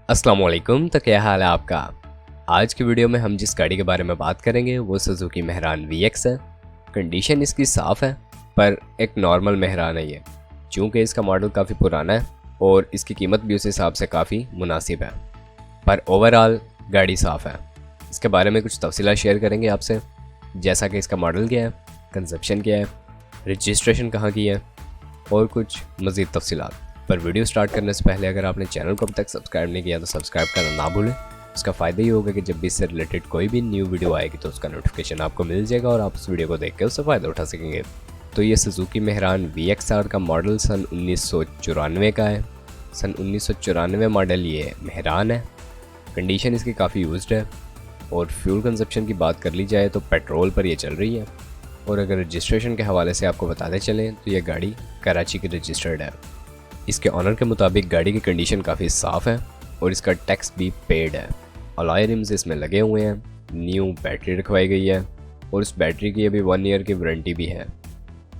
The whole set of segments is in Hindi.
अस्सलाम वालेकुम। तो क्या हाल है आपका। आज की वीडियो में हम जिस गाड़ी के बारे में बात करेंगे वो सुजुकी मेहरान VX है। कंडीशन इसकी साफ़ है पर एक नॉर्मल मेहरान है ये, चूँकि इसका मॉडल काफ़ी पुराना है और इसकी कीमत भी उस हिसाब से काफ़ी मुनासिब है, पर ओवरऑल गाड़ी साफ़ है। इसके बारे में कुछ तफसीलात शेयर करेंगे आपसे, जैसा कि इसका मॉडल क्या है, कंजप्शन क्या है, रजिस्ट्रेशन कहाँ की है और कुछ मज़ीद तफसीलात। पर वीडियो स्टार्ट करने से पहले अगर आपने चैनल को अब तक सब्सक्राइब नहीं किया तो सब्सक्राइब करना ना भूलें। उसका फ़ायदा ये होगा कि जब भी इससे रिलेटेड कोई भी न्यू वीडियो आएगी तो उसका नोटिफिकेशन आपको मिल जाएगा और आप उस वीडियो को देख के उससे फ़ायदा उठा सकेंगे। तो ये सुजुकी मेहरान VXR का मॉडल सन 1994 का है। सन 1994 मॉडल ये मेहरान है। कंडीशन इसकी काफ़ी यूज्ड है और फ्यूल कंजप्शन की बात कर ली जाए तो पेट्रोल पर ये चल रही है। और अगर रजिस्ट्रेशन के हवाले से आपको बताते चलें तो ये गाड़ी कराची की रजिस्टर्ड है। इसके ऑनर के मुताबिक गाड़ी की कंडीशन काफ़ी साफ़ है और इसका टैक्स भी पेड है। अलॉय रिम्स इसमें लगे हुए हैं, न्यू बैटरी रखवाई गई है और उस बैटरी की अभी 1 ईयर की वारंटी भी है।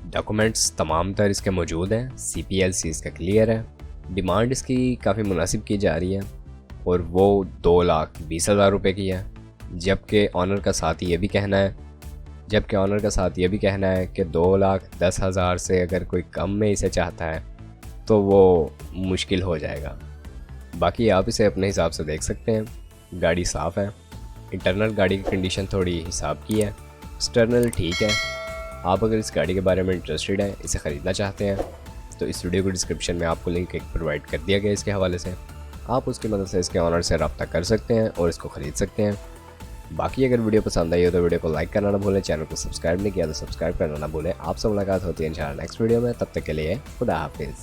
डॉक्यूमेंट्स तमाम तर इसके मौजूद हैं। CPLC इसका क्लियर है। डिमांड इसकी काफ़ी मुनासिब की जा रही है और वो 2,20,000 रुपये की है, जबकि ऑनर का साथ ये भी कहना है कि 2,10,000 से अगर कोई कम में इसे चाहता है तो वो मुश्किल हो जाएगा। बाकी आप इसे अपने हिसाब से देख सकते हैं। गाड़ी साफ़ है। इंटरनल गाड़ी की कंडीशन थोड़ी हिसाब की है, एक्सटर्नल ठीक है। आप अगर इस गाड़ी के बारे में इंटरेस्टेड हैं, इसे ख़रीदना चाहते हैं, तो इस वीडियो को डिस्क्रिप्शन में आपको लिंक एक प्रोवाइड कर दिया गया इसके हवाले से। आप उसकी मदद से इसके ऑनर से रब्ता कर सकते हैं और इसको ख़रीद सकते हैं। बाकी अगर वीडियो पसंद आई हो तो वीडियो को लाइक करना ना भूलें, चैनल को सब्सक्राइब नहीं किया तो सब्सक्राइब करना ना भूलें। आपसे मुलाकात होती है इंशाल्लाह नेक्स्ट वीडियो में। तब तक के लिए खुदा हाफिज़।